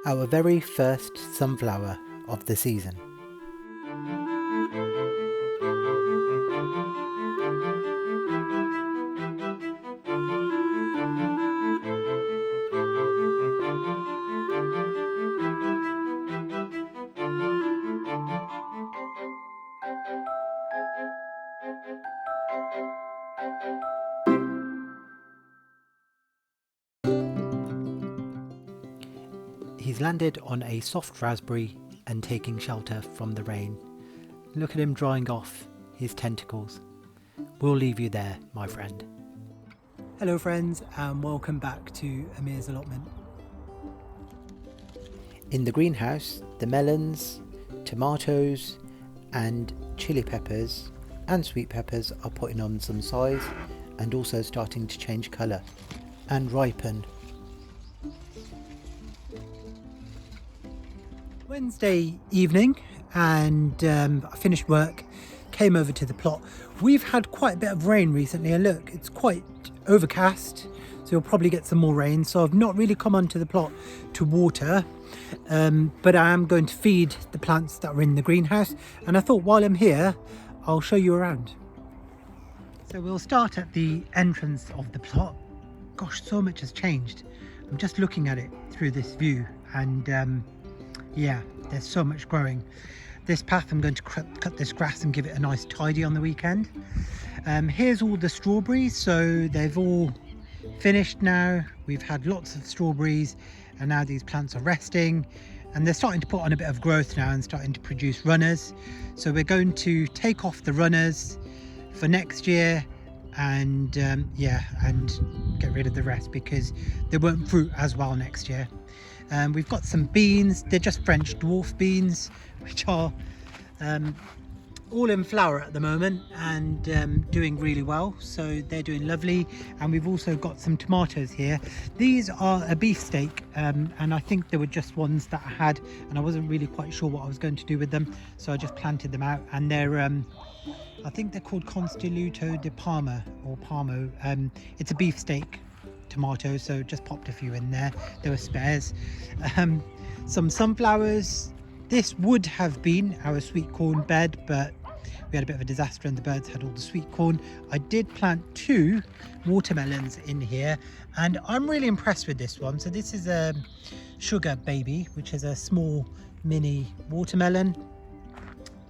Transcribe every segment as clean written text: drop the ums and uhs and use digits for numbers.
our very first sunflower of the season. He's landed on a soft raspberry and taking shelter from the rain. Look at him drying off his tentacles. We'll leave you there, my friend. Hello friends, and welcome back to Amir's Allotment. In the greenhouse, the melons, tomatoes and chili peppers and sweet peppers are putting on some size and also starting to change colour and ripen. Wednesday evening, and I finished work, came over to the plot. We've had quite a bit of rain recently, and look, it's quite overcast, so you'll probably get some more rain. So I've not really come onto the plot to water, but I am going to feed the plants that are in the greenhouse, and I thought while I'm here I'll show you around. So we'll start at the entrance of the plot. Gosh, so much has changed. I'm just looking at it through this view, and yeah, there's so much growing. This path, I'm going to cut this grass and give it a nice tidy on the weekend. Here's all the strawberries, so they've all finished now. We've had lots of strawberries, and now these plants are resting, and they're starting to put on a bit of growth now and starting to produce runners. So we're going to take off the runners for next year, and yeah, and get rid of the rest because they won't fruit as well next year. We've got some beans. They're just French dwarf beans, which are all in flower at the moment and doing really well, so they're doing lovely. And we've also got some tomatoes here. These are a beefsteak, and I think they were just ones that I had, and I wasn't really quite sure what I was going to do with them, so I just planted them out. And they're I think they're called Constelluto di Parma or Parmo. It's a beefsteak tomato, so just popped a few in there. There were spares. Some sunflowers. This would have been our sweet corn bed, but we had a bit of a disaster and the birds had all the sweet corn. I did plant 2 watermelons in here, and I'm really impressed with this one. So this is a sugar baby, which is a small mini watermelon.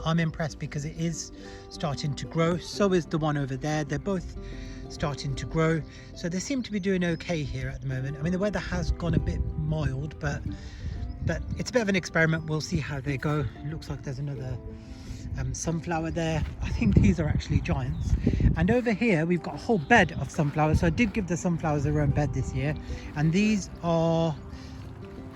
I'm impressed because it is starting to grow. So is the one over there. They're both starting to grow, so they seem to be doing okay here at the moment. I mean, the weather has gone a bit mild, but it's a bit of an experiment. We'll see how they go. It looks like there's another sunflower there. I think these are actually giants. And over here we've got a whole bed of sunflowers. So I did give the sunflowers their own bed this year, and these are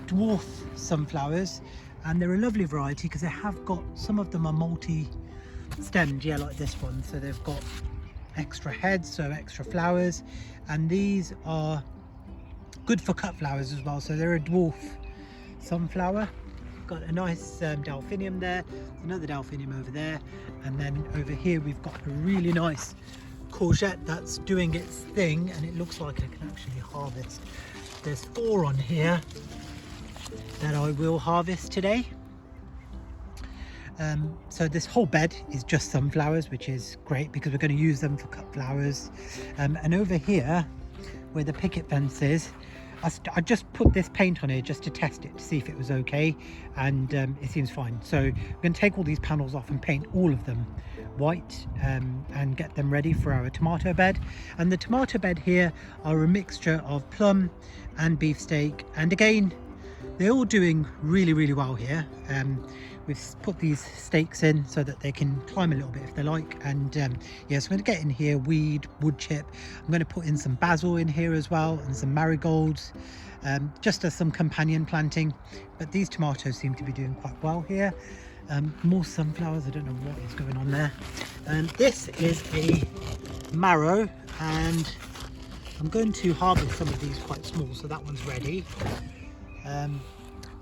dwarf sunflowers, and they're a lovely variety because they have got, some of them are multi-stemmed, yeah, like this one. So they've got extra heads, so extra flowers, and these are good for cut flowers as well. So they're a dwarf sunflower. Got a nice delphinium there, another delphinium over there, and then over here we've got a really nice courgette that's doing its thing, and it looks like I can actually harvest. There's 4 on here that I will harvest today. So this whole bed is just sunflowers, which is great because we're going to use them for cut flowers. And over here where the picket fence is, I just put this paint on here just to test it to see if it was okay, and it seems fine. So we're going to take all these panels off and paint all of them white, and get them ready for our tomato bed. And the tomato bed here are a mixture of plum and beefsteak, and again they're all doing really well here. We've put these stakes in so that they can climb a little bit if they like, and yeah, so I'm going to get in here weed, wood chip. I'm going to put in some basil in here as well, and some marigolds, just as some companion planting. But these tomatoes seem to be doing quite well here. More sunflowers, I don't know what is going on there. This is a marrow, and I'm going to harvest some of these quite small, so that one's ready.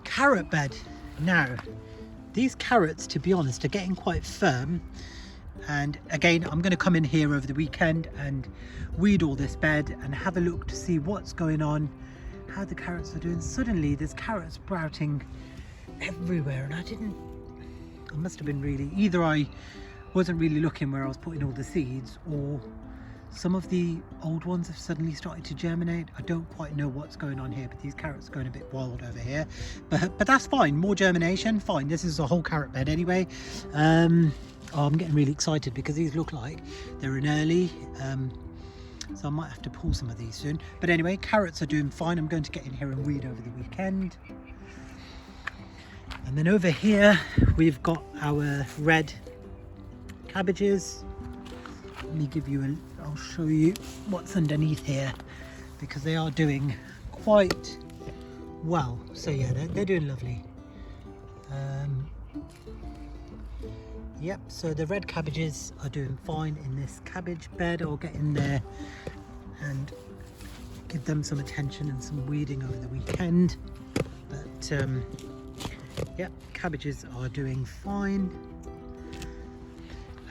Carrot bed. Now these carrots, to be honest, are getting quite firm, and again I'm going to come in here over the weekend and weed all this bed and have a look to see what's going on, how the carrots are doing. Suddenly there's carrots sprouting everywhere, and I must have been really, either I wasn't really looking where I was putting all the seeds, or some of the old ones have suddenly started to germinate. I don't quite know what's going on here, but these carrots are going a bit wild over here. But that's fine. More germination, fine. This is a whole carrot bed anyway. Oh, I'm getting really excited because these look like they're in early. So I might have to pull some of these soon. But anyway, carrots are doing fine. I'm going to get in here and weed over the weekend. And then over here, we've got our red cabbages. Let me give you I'll show you what's underneath here, because they are doing quite well. So yeah, they're doing lovely. Yep, so the red cabbages are doing fine in this cabbage bed. I'll get in there and give them some attention and some weeding over the weekend. But yep, cabbages are doing fine.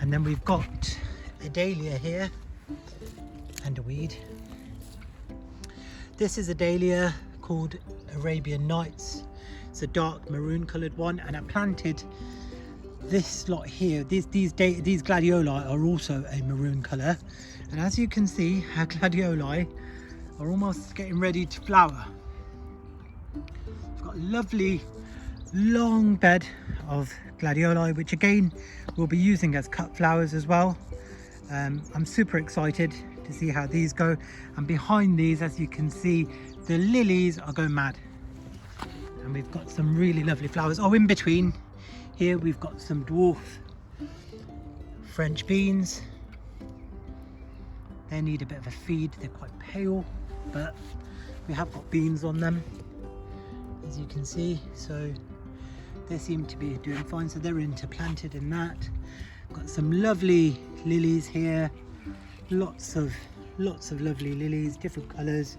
And then we've got a dahlia here and a weed. This is a dahlia called Arabian Nights. It's a dark maroon coloured one, and I planted this lot here. These gladioli are also a maroon colour, and as you can see, our gladioli are almost getting ready to flower. I've got a lovely long bed of gladioli, which again we'll be using as cut flowers as well. I'm super excited to see how these go, and behind these, as you can see, the lilies are going mad, and we've got some really lovely flowers. Oh, in between here we've got some dwarf French beans. They need a bit of a feed. They're quite pale, but we have got beans on them, as you can see, so they seem to be doing fine. So they're interplanted in that. Got some lovely lilies here, lots of lovely lilies, different colours.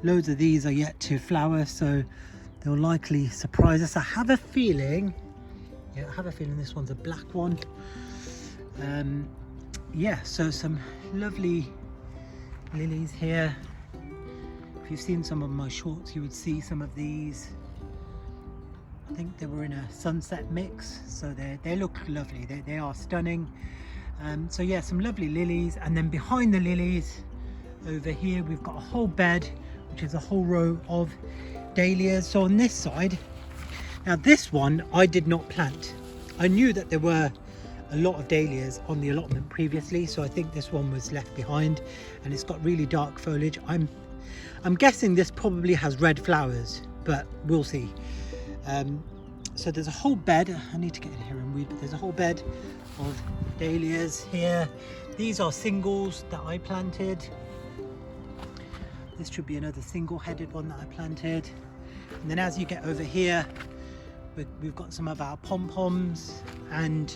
Loads of these are yet to flower, so they'll likely surprise us. I have a feeling this one's a black one. Yeah, so some lovely lilies here. If you've seen some of my shorts, you would see some of these. I think they were in a sunset mix, so they look lovely. They are stunning. So yeah, some lovely lilies. And then behind the lilies over here, we've got a whole bed, which is a whole row of dahlias. So on this side, now this one I did not plant. I knew that there were a lot of dahlias on the allotment previously, so I think this one was left behind, and it's got really dark foliage. I'm guessing this probably has red flowers, but we'll see. So there's a whole bed. I need to get in here and weed, but there's a whole bed of dahlias here. These are singles that I planted. This should be another single-headed one that I planted. And then as you get over here, we've got some of our pom-poms, and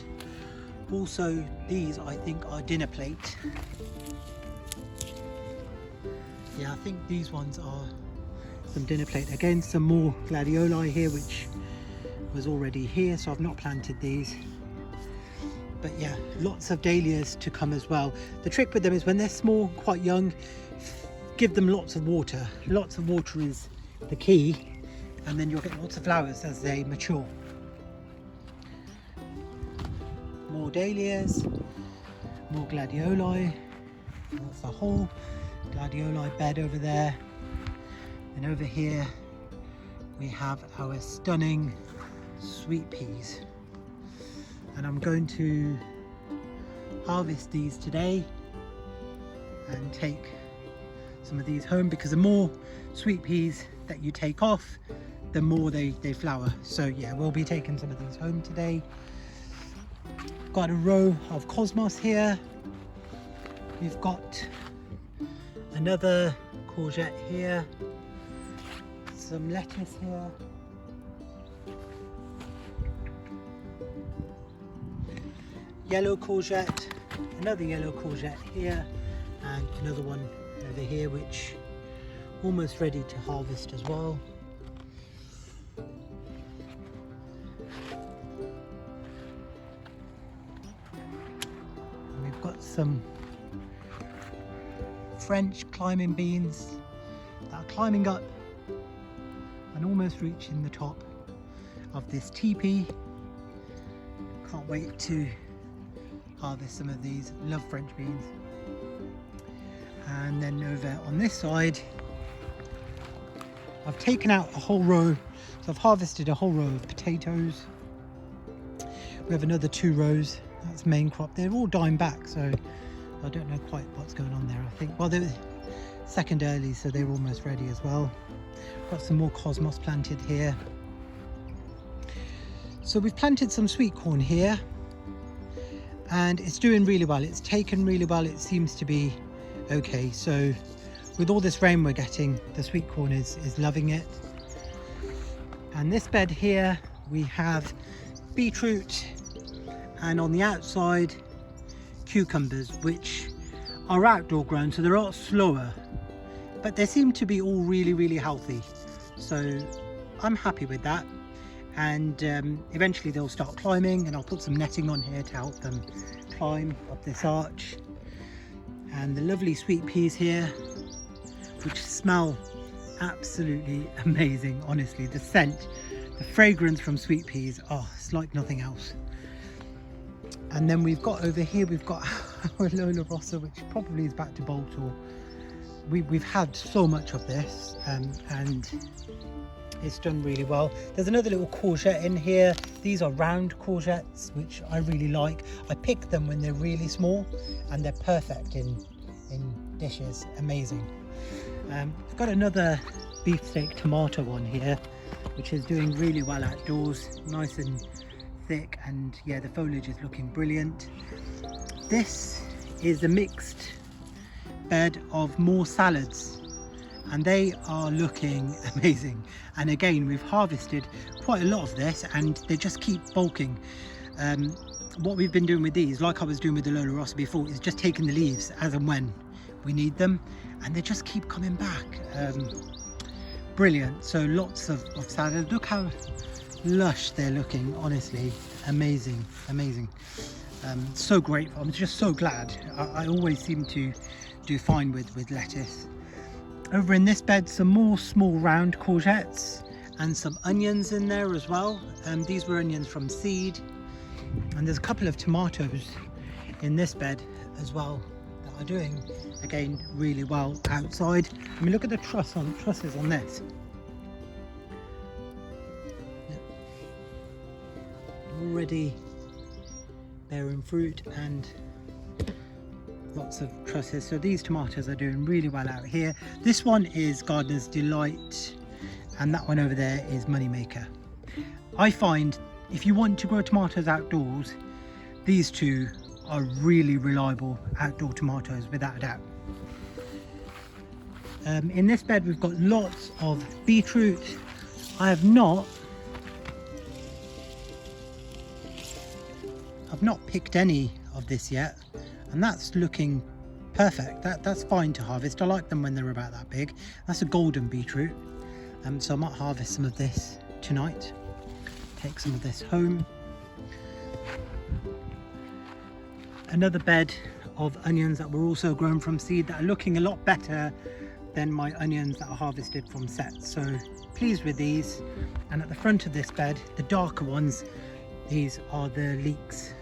also these I think are dinner plate. Yeah, I think these ones are some dinner plate. Again, some more gladioli here, which was already here, so I've not planted these. But yeah, lots of dahlias to come as well. The trick with them is when they're small, quite young, give them lots of water. Lots of water is the key, and then you'll get lots of flowers as they mature. More dahlias, more gladioli. That's the whole gladioli bed over there. And over here we have our stunning sweet peas, and I'm going to harvest these today and take some of these home, because the more sweet peas that you take off, the more they flower. So yeah, we'll be taking some of these home today. Got a row of cosmos here. We've got another courgette here, some lettuce here, yellow courgette, another yellow courgette here, and another one over here which almost ready to harvest as well. And we've got some French climbing beans that are climbing up and almost reaching the top of this teepee. Can't wait to harvest some of these. Love French beans. And then over on this side, I've taken out a whole row. So I've harvested a whole row of potatoes. We have another 2 rows. That's main crop. They're all dying back, so I don't know quite what's going on there. I think, well, they're second early, so they're almost ready as well. Got some more cosmos planted here. So we've planted some sweet corn here, and it's doing really well. It's taken really well. It seems to be okay. So with all this rain we're getting, the sweet corn is loving it. And this bed here, we have beetroot, and on the outside, cucumbers, which are outdoor grown, so they're a lot slower, but they seem to be all really healthy. So I'm happy with that. And eventually they'll start climbing, and I'll put some netting on here to help them climb up this arch. And the lovely sweet peas here, which smell absolutely amazing. Honestly, the scent, the fragrance from sweet peas, oh, it's like nothing else. And then we've got over here, we've got our Lola Rossa, which probably is back to bolt, or we've had so much of this, and it's done really well. There's another little courgette in here. These are round courgettes, which I really like. I pick them when they're really small, and they're perfect in dishes. Amazing. I've got another beefsteak tomato one here, which is doing really well outdoors, nice and thick, and yeah, the foliage is looking brilliant. This is a mixed bed of more salads, and they are looking amazing. And again, we've harvested quite a lot of this, and they just keep bulking. What we've been doing with these, like I was doing with the Lola Rossa before, is just taking the leaves as and when we need them, and they just keep coming back. Brilliant. So lots of salad. Look how lush they're looking. Honestly, amazing. So great. I'm just so glad. I always seem to do fine with lettuce. Over in this bed, some more small round courgettes and some onions in there as well. These were onions from seed. And there's a couple of tomatoes in this bed as well that are doing, again, really well outside. I mean, look at the trusses on this. Already bearing fruit and lots of trusses. So these tomatoes are doing really well out here. This one is Gardener's Delight, and that one over there is Moneymaker. I find if you want to grow tomatoes outdoors, these two are really reliable outdoor tomatoes without a doubt. In this bed we've got lots of beetroot. I've not picked any of this yet, and that's looking perfect. That's fine to harvest. I like them when they're about that big. That's a golden beetroot, so I might harvest some of this tonight, take some of this home. Another bed of onions that were also grown from seed that are looking a lot better than my onions that are harvested from sets, so pleased with these. And at the front of this bed, the darker ones, these are the leeks,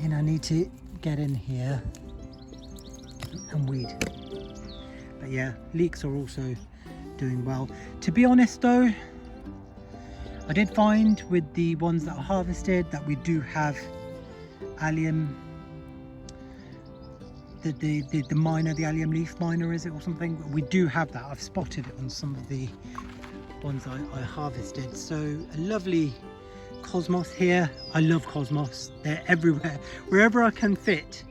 and I need to get in here and weed. But yeah, leeks are also doing well. To be honest though, I did find with the ones that are harvested that we do have allium, the minor, the allium leaf minor, is it, or something? We do have that. I've spotted it on some of the ones I harvested. So a lovely cosmos here. I love cosmos. They're everywhere. Wherever I can fit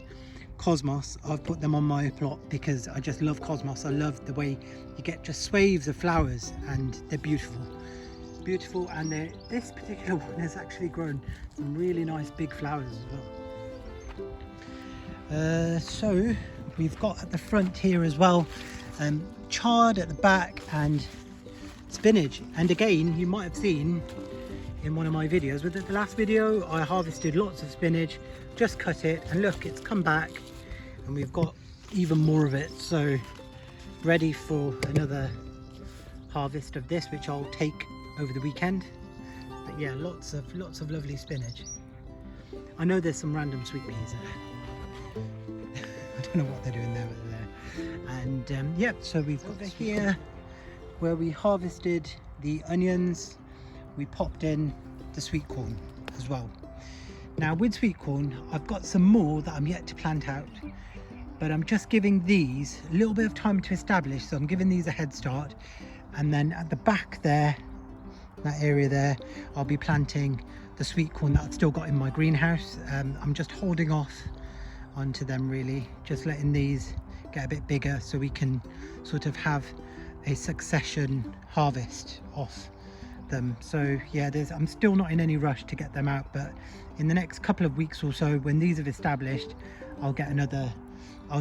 cosmos, I've put them on my plot because I just love cosmos. I love the way you get just swaths of flowers, and they're beautiful. And this particular one has actually grown some really nice big flowers as well. So we've got at the front here as well chard at the back and spinach. And again, you might have seen in one of my videos, with the last video, I harvested lots of spinach, just cut it, and look, it's come back and we've got even more of it, so ready for another harvest of this, which I'll take over the weekend. But yeah, lots of lovely spinach. I know there's some random sweet peas there. I don't know what they're doing there, but they're there. And yeah, so we've got over here where we harvested the onions. We popped in the sweet corn as well. Now with sweet corn, I've got some more that I'm yet to plant out, but I'm just giving these a little bit of time to establish. So I'm giving these a head start, and then at the back there, that area there, I'll be planting the sweet corn that I've still got in my greenhouse. I'm just holding off onto them really, just letting these get a bit bigger so we can sort of have a succession harvest off them. So yeah, I'm still not in any rush to get them out, but in the next couple of weeks or so, when these have established, I'll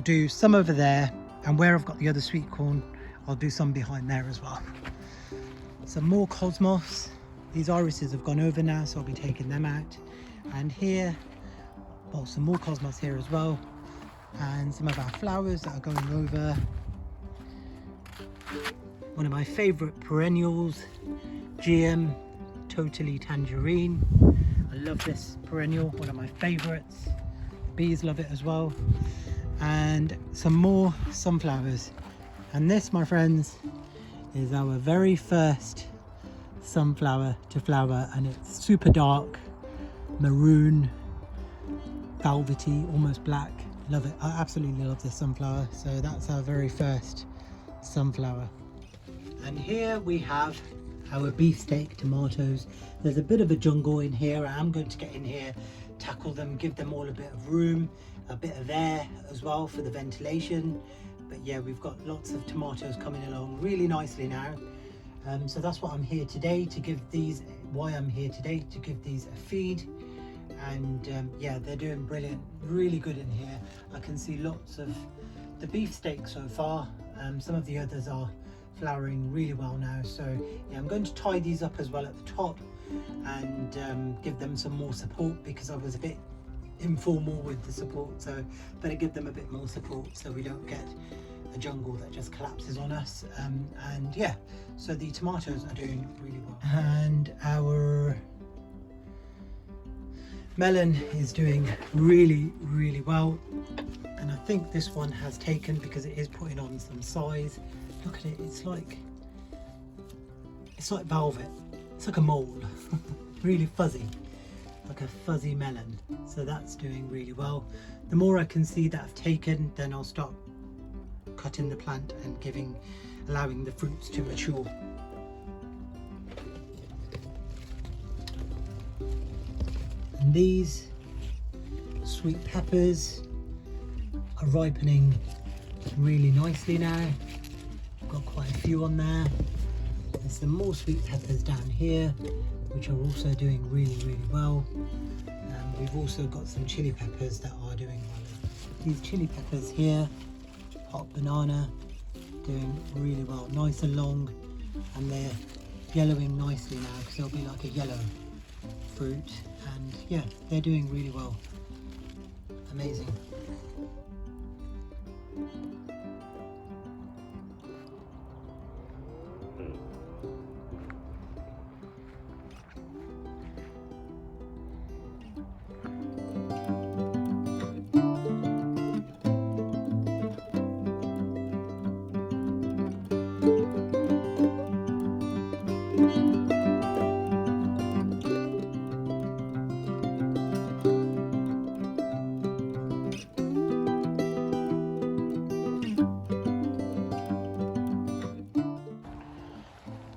do some over there, and where I've got the other sweet corn, I'll do some behind there as well. Some more cosmos. These irises have gone over now, so I'll be taking them out. And here, well, some more cosmos here as well, and some of our flowers that are going over. One of my favorite perennials, GM Totally Tangerine. I love this perennial, one of my favorites. Bees love it as well. And some more sunflowers. And this, my friends, is our very first sunflower to flower, and it's super dark, maroon, velvety, almost black. Love it. I absolutely love this sunflower. So that's our very first sunflower. And here we have our beefsteak tomatoes. There's a bit of a jungle in here. I am going to get in here, tackle them, give them all a bit of room, a bit of air as well for the ventilation. But yeah, we've got lots of tomatoes coming along really nicely now. So that's what I'm here today to give these, why I'm here today to give these a feed. And yeah, they're doing brilliant, really good in here. I can see lots of the beefsteak so far. Some of the others are flowering really well now. So yeah, I'm going to tie these up as well at the top and give them some more support, because I was a bit informal with the support, so better give them a bit more support so we don't get a jungle that just collapses on us. And yeah, so the tomatoes are doing really well, and our melon is doing really well. And I think this one has taken because it is putting on some size. Look at it, it's like velvet. It's like a mole. Really fuzzy, like a fuzzy melon. So that's doing really well. The more I can see that have taken, then I'll start cutting the plant and allowing the fruits to mature. And these sweet peppers are ripening really nicely now. I've got quite a few on there. There's some more sweet peppers down here, which are also doing really well. We've also got some chili peppers that are doing well. These chili peppers here, hot banana, doing really well, nice and long, and they're yellowing nicely now because they'll be like a yellow fruit. And yeah, they're doing really well. Amazing.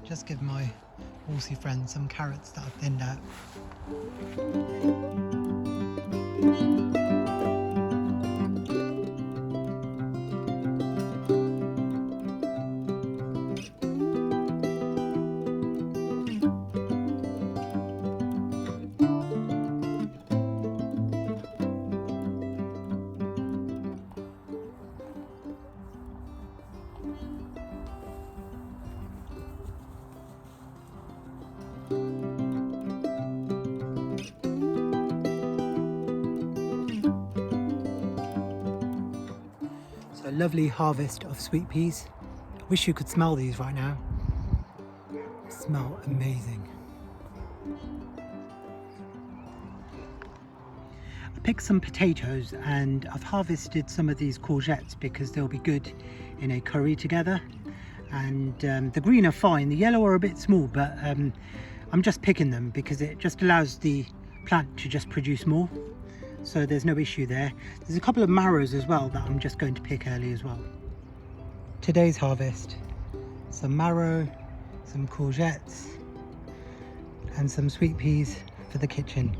Just give my horsey friend some carrots that I've thinned out. So a lovely harvest of sweet peas. I wish you could smell these right now. smell amazing. I picked some potatoes and I've harvested some of these courgettes because they'll be good in a curry together. And the green are fine, the yellow are a bit small, but I'm just picking them because it just allows the plant to just produce more. So there's no issue there. There's a couple of marrows as well that I'm just going to pick early as well. Today's harvest: some marrow, some courgettes and some sweet peas for the kitchen.